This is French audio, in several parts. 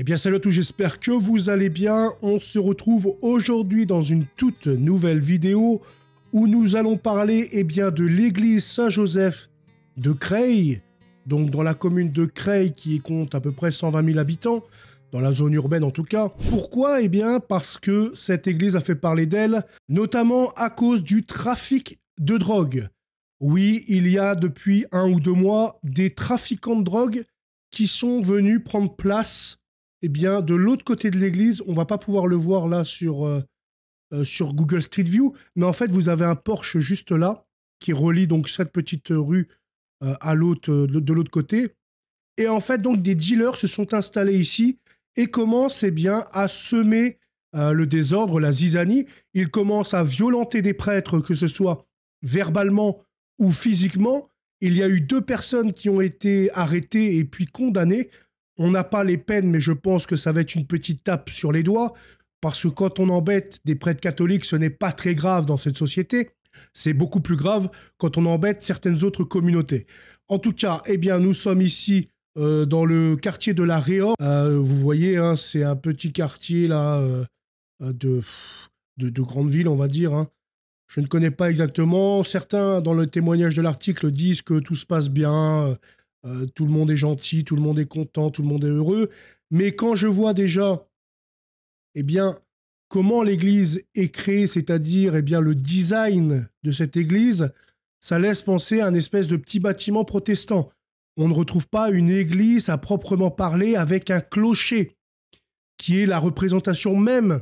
Eh bien salut à tous, j'espère que vous allez bien. On se retrouve aujourd'hui dans une toute nouvelle vidéo où nous allons parler de l'église Saint-Joseph de Creil, donc dans la commune de Creil qui compte à peu près 120 000 habitants, dans la zone urbaine en tout cas. Pourquoi? Eh bien parce que cette église a fait parler d'elle, notamment à cause du trafic de drogue. Oui, il y a depuis 1 ou 2 mois des trafiquants de drogue qui sont venus prendre place de l'autre côté de l'église. On va pas pouvoir le voir là sur Google Street View, mais en fait, vous avez un porche juste là qui relie donc cette petite rue à l'autre, de l'autre côté. Et en fait, donc, des dealers se sont installés ici et commencent à semer le désordre, la zizanie. Ils commencent à violenter des prêtres, que ce soit verbalement ou physiquement. Il y a eu 2 personnes qui ont été arrêtées et puis condamnées. On n'a pas les peines, mais je pense que ça va être une petite tape sur les doigts, parce que quand on embête des prêtres catholiques, ce n'est pas très grave dans cette société. C'est beaucoup plus grave quand on embête certaines autres communautés. En tout cas, nous sommes ici dans le quartier de la Réor. Vous voyez, hein, c'est un petit quartier là de grande ville, on va dire. Hein. Je ne connais pas exactement. Certains, dans le témoignage de l'article, disent que tout se passe bien. Tout le monde est gentil, tout le monde est content, tout le monde est heureux. Mais quand je vois déjà comment l'église est créée, c'est-à-dire le design de cette église, ça laisse penser à un espèce de petit bâtiment protestant. On ne retrouve pas une église à proprement parler avec un clocher, qui est la représentation même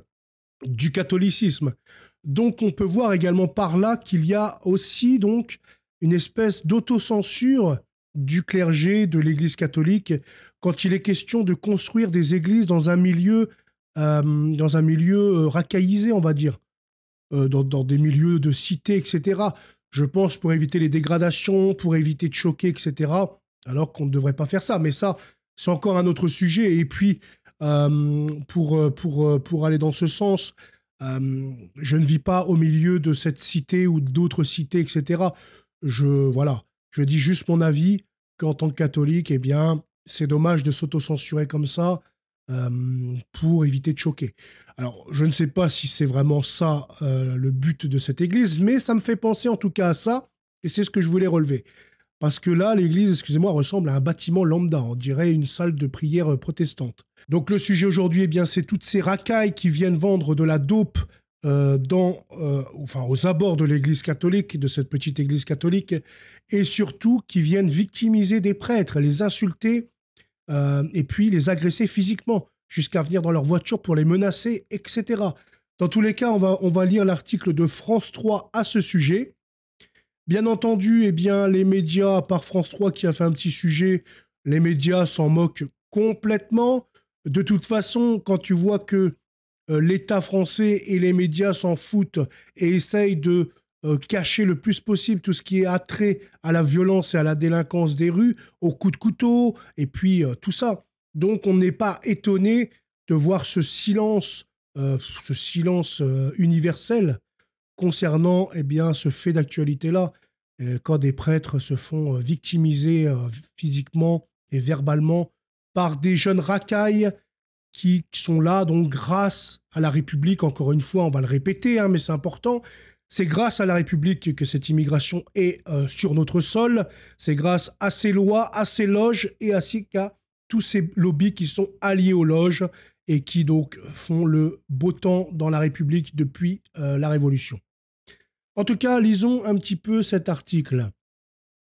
du catholicisme. Donc on peut voir également par là qu'il y a aussi donc une espèce d'autocensure du clergé de l'Église catholique quand il est question de construire des églises dans un milieu racaillisé, on va dire, dans des milieux de cité, etc. Je pense pour éviter les dégradations, pour éviter de choquer, etc. Alors qu'on ne devrait pas faire ça. Mais ça, c'est encore un autre sujet. Et puis, pour aller dans ce sens, je ne vis pas au milieu de cette cité ou d'autres cités, etc. Je dis juste mon avis qu'en tant que catholique, c'est dommage de s'autocensurer comme ça pour éviter de choquer. Alors, je ne sais pas si c'est vraiment ça le but de cette église, mais ça me fait penser en tout cas à ça, et c'est ce que je voulais relever. Parce que là, l'église, excusez-moi, ressemble à un bâtiment lambda, on dirait une salle de prière protestante. Donc le sujet aujourd'hui, c'est toutes ces racailles qui viennent vendre de la dope aux abords de l'église catholique, de cette petite église catholique, et surtout qui viennent victimiser des prêtres, les insulter, et puis les agresser physiquement, jusqu'à venir dans leur voiture pour les menacer, etc. Dans tous les cas, on va lire l'article de France 3 à ce sujet. Bien entendu, les médias, à part France 3 qui a fait un petit sujet, les médias s'en moquent complètement. De toute façon, quand tu vois que l'État français et les médias s'en foutent et essayent de cacher le plus possible tout ce qui est attrait à la violence et à la délinquance des rues, aux coups de couteau, et puis tout ça. Donc on n'est pas étonné de voir ce silence universel concernant ce fait d'actualité-là, quand des prêtres se font victimiser physiquement et verbalement par des jeunes racailles qui sont là donc grâce à la République. Encore une fois, on va le répéter, mais c'est important. C'est grâce à la République que cette immigration est sur notre sol. C'est grâce à ces lois, à ces loges et ainsi qu'à tous ces lobbies qui sont alliés aux loges et qui donc font le beau temps dans la République depuis la Révolution. En tout cas, lisons un petit peu cet article.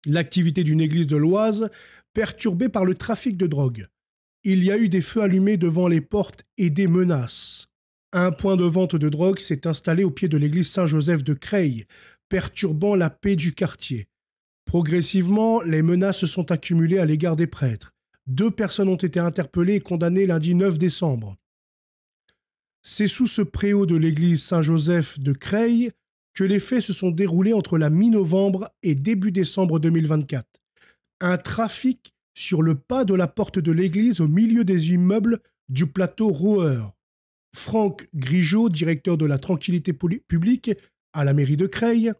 L'activité d'une église de l'Oise perturbée par le trafic de drogue. Il y a eu des feux allumés devant les portes et des menaces. Un point de vente de drogue s'est installé au pied de l'église Saint-Joseph de Creil, perturbant la paix du quartier. Progressivement, les menaces se sont accumulées à l'égard des prêtres. 2 personnes ont été interpellées et condamnées lundi 9 décembre. C'est sous ce préau de l'église Saint-Joseph de Creil que les faits se sont déroulés entre la mi-novembre et début décembre 2024. Un trafic sur le pas de la porte de l'église au milieu des immeubles du plateau Roher. Franck Grigeot, directeur de la tranquillité publique à la mairie de Creil,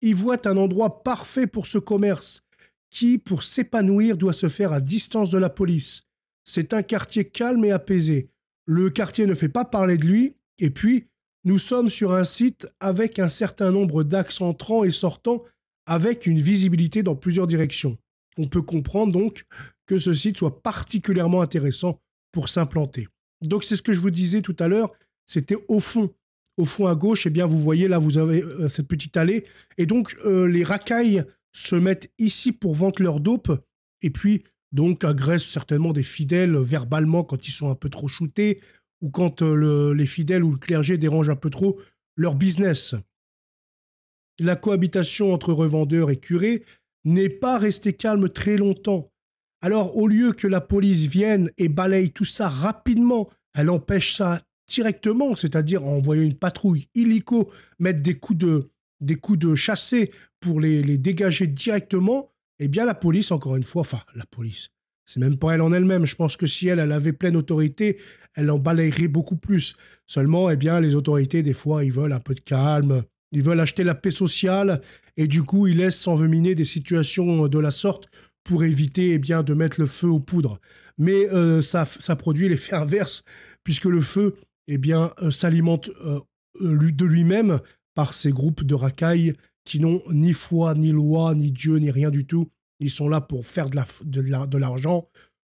y voit un endroit parfait pour ce commerce qui, pour s'épanouir, doit se faire à distance de la police. C'est un quartier calme et apaisé. Le quartier ne fait pas parler de lui. Et puis, nous sommes sur un site avec un certain nombre d'axes entrants et sortants avec une visibilité dans plusieurs directions. On peut comprendre donc que ce site soit particulièrement intéressant pour s'implanter. Donc c'est ce que je vous disais tout à l'heure, c'était au fond. Au fond à gauche, eh bien, vous voyez là, vous avez cette petite allée. Et donc, les racailles se mettent ici pour vendre leur dope. Et puis, donc, agressent certainement des fidèles verbalement quand ils sont un peu trop shootés ou quand les fidèles ou le clergé dérangent un peu trop leur business. La cohabitation entre revendeurs et curés n'est pas restée calme très longtemps. Alors, au lieu que la police vienne et balaye tout ça rapidement, elle empêche ça directement, c'est-à-dire en envoyant une patrouille illico, mettre des coups de chassé pour les dégager directement, eh bien la police, encore une fois, enfin la police, c'est même pas elle en elle-même, je pense que si elle avait pleine autorité, elle en balayerait beaucoup plus. Seulement, eh bien les autorités, des fois, ils veulent un peu de calme, ils veulent acheter la paix sociale, et du coup, ils laissent s'envenimer des situations de la sorte pour éviter eh bien, de mettre le feu aux poudres. Mais ça produit l'effet inverse, puisque le feu eh bien, s'alimente de lui-même par ces groupes de racailles qui n'ont ni foi, ni loi, ni Dieu, ni rien du tout. Ils sont là pour faire de l'argent,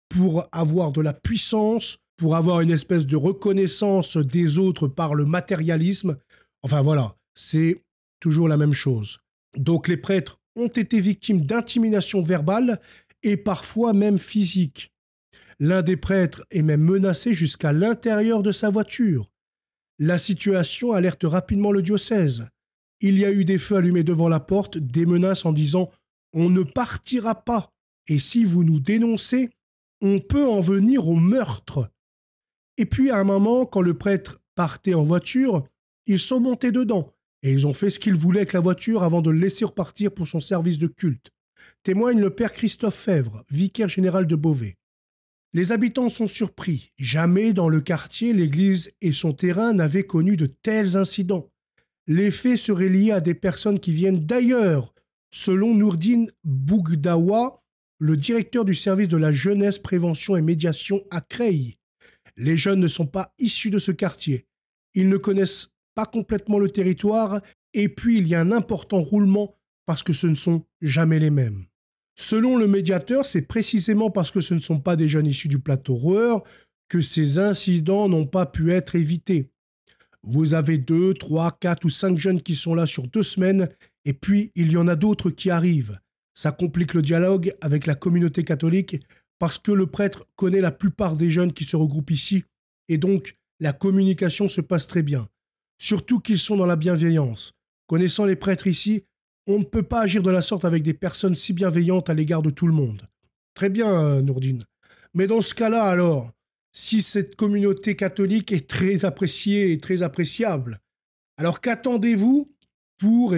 pour avoir de la puissance, pour avoir une espèce de reconnaissance des autres par le matérialisme. Enfin voilà, c'est toujours la même chose. Donc les prêtres ont été victimes d'intimidation verbale et parfois même physique. L'un des prêtres est même menacé jusqu'à l'intérieur de sa voiture. La situation alerte rapidement le diocèse. Il y a eu des feux allumés devant la porte, des menaces en disant « on ne partira pas et si vous nous dénoncez, on peut en venir au meurtre ». Et puis à un moment, quand le prêtre partait en voiture, ils sont montés dedans et ils ont fait ce qu'ils voulaient avec la voiture avant de le laisser repartir pour son service de culte. Témoigne le père Christophe Fèvre, vicaire général de Beauvais. Les habitants sont surpris. Jamais dans le quartier, l'église et son terrain n'avaient connu de tels incidents. Les faits seraient liés à des personnes qui viennent d'ailleurs, selon Nourdine Bougdawa, le directeur du service de la jeunesse, prévention et médiation à Creil. Les jeunes ne sont pas issus de ce quartier. Ils ne connaissent pas complètement le territoire et puis il y a un important roulement parce que ce ne sont jamais les mêmes. Selon le médiateur, c'est précisément parce que ce ne sont pas des jeunes issus du plateau Roeur que ces incidents n'ont pas pu être évités. Vous avez 2, 3, 4 ou 5 jeunes qui sont là sur 2 semaines et puis il y en a d'autres qui arrivent. Ça complique le dialogue avec la communauté catholique parce que le prêtre connaît la plupart des jeunes qui se regroupent ici et donc la communication se passe très bien. Surtout qu'ils sont dans la bienveillance. Connaissant les prêtres ici, on ne peut pas agir de la sorte avec des personnes si bienveillantes à l'égard de tout le monde. Très bien, Nourdine. Mais dans ce cas-là, alors, si cette communauté catholique est très appréciée et très appréciable, alors qu'attendez-vous pour,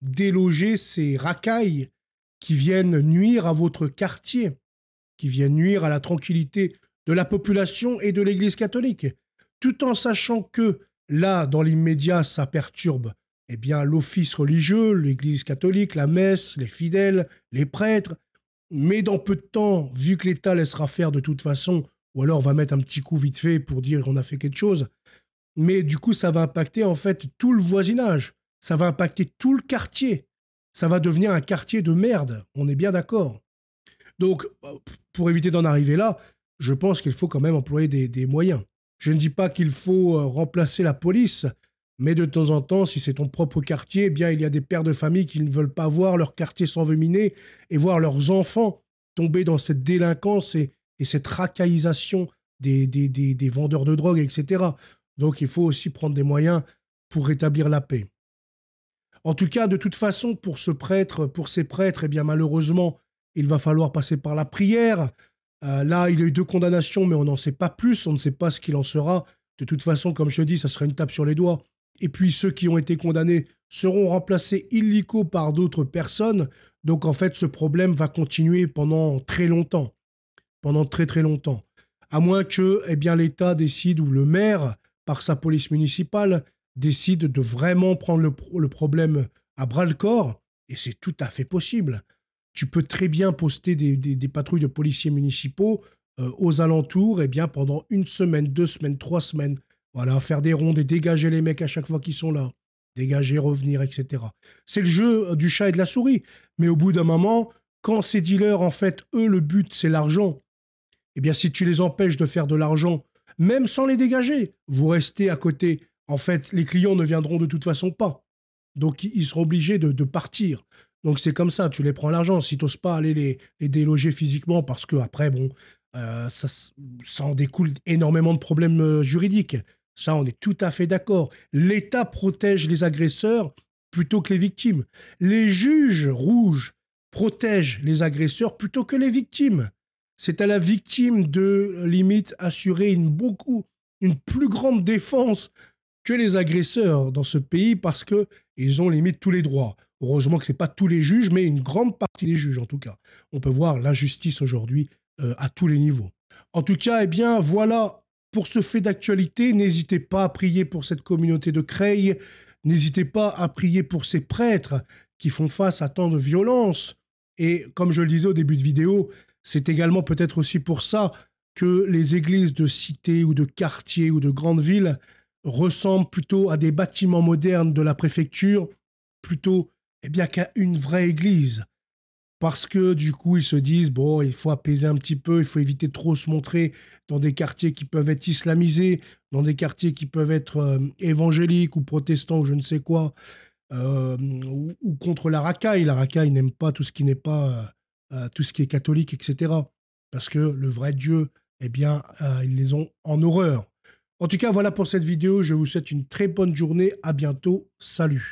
déloger ces racailles qui viennent nuire à votre quartier, qui viennent nuire à la tranquillité de la population et de l'Église catholique, tout en sachant que, là, dans l'immédiat, ça perturbe l'office religieux, l'Église catholique, la messe, les fidèles, les prêtres. Mais dans peu de temps, vu que l'État laissera faire de toute façon, ou alors va mettre un petit coup vite fait pour dire qu'on a fait quelque chose, mais du coup, ça va impacter en fait tout le voisinage. Ça va impacter tout le quartier. Ça va devenir un quartier de merde. On est bien d'accord. Donc, pour éviter d'en arriver là, je pense qu'il faut quand même employer des moyens. Je ne dis pas qu'il faut remplacer la police, mais de temps en temps, si c'est ton propre quartier, eh bien, il y a des pères de famille qui ne veulent pas voir leur quartier s'envenimer et voir leurs enfants tomber dans cette délinquance et cette racaillisation des vendeurs de drogue, etc. Donc, il faut aussi prendre des moyens pour rétablir la paix. En tout cas, de toute façon, pour ces prêtres, eh bien, malheureusement, il va falloir passer par la prière. Là, il y a eu 2 condamnations, mais on n'en sait pas plus. On ne sait pas ce qu'il en sera. De toute façon, comme je te dis, ça serait une tape sur les doigts. Et puis, ceux qui ont été condamnés seront remplacés illico par d'autres personnes. Donc, en fait, ce problème va continuer pendant très longtemps. Pendant très, très longtemps. À moins que l'État décide, ou le maire, par sa police municipale, décide de vraiment prendre le problème à bras-le-corps. Et c'est tout à fait possible. Tu peux très bien poster des patrouilles de policiers municipaux aux alentours, eh bien, pendant 1 semaine, 2 semaines, 3 semaines, voilà, faire des rondes et dégager les mecs à chaque fois qu'ils sont là. Dégager, revenir, etc. C'est le jeu du chat et de la souris. Mais au bout d'un moment, quand ces dealers, en fait, eux, le but, c'est l'argent, eh bien, si tu les empêches de faire de l'argent, même sans les dégager, vous restez à côté. En fait, les clients ne viendront de toute façon pas. Donc, ils seront obligés de partir. Donc, c'est comme ça, tu les prends l'argent. Si tu n'oses pas aller les déloger physiquement, parce que après, bon, ça en découle énormément de problèmes juridiques. Ça, on est tout à fait d'accord. L'État protège les agresseurs plutôt que les victimes. Les juges rouges protègent les agresseurs plutôt que les victimes. C'est à la victime de, limite, assurer une plus grande défense que les agresseurs dans ce pays parce qu'ils ont limite tous les droits. Heureusement que ce n'est pas tous les juges, mais une grande partie des juges en tout cas. On peut voir l'injustice aujourd'hui à tous les niveaux. En tout cas, eh bien, voilà pour ce fait d'actualité. N'hésitez pas à prier pour cette communauté de Creil. N'hésitez pas à prier pour ces prêtres qui font face à tant de violence. Et comme je le disais au début de vidéo, c'est également peut-être aussi pour ça que les églises de cité ou de quartier ou de grandes villes ressemblent plutôt à des bâtiments modernes de la préfecture, plutôt eh bien, qu'à une vraie église. Parce que du coup, ils se disent, bon, il faut apaiser un petit peu, il faut éviter de trop se montrer dans des quartiers qui peuvent être islamisés, dans des quartiers qui peuvent être évangéliques ou protestants ou je ne sais quoi, ou contre la racaille. La racaille n'aime pas tout ce qui n'est pas, tout ce qui est catholique, etc. Parce que le vrai Dieu, eh bien, ils les ont en horreur. En tout cas, voilà pour cette vidéo. Je vous souhaite une très bonne journée. À bientôt. Salut.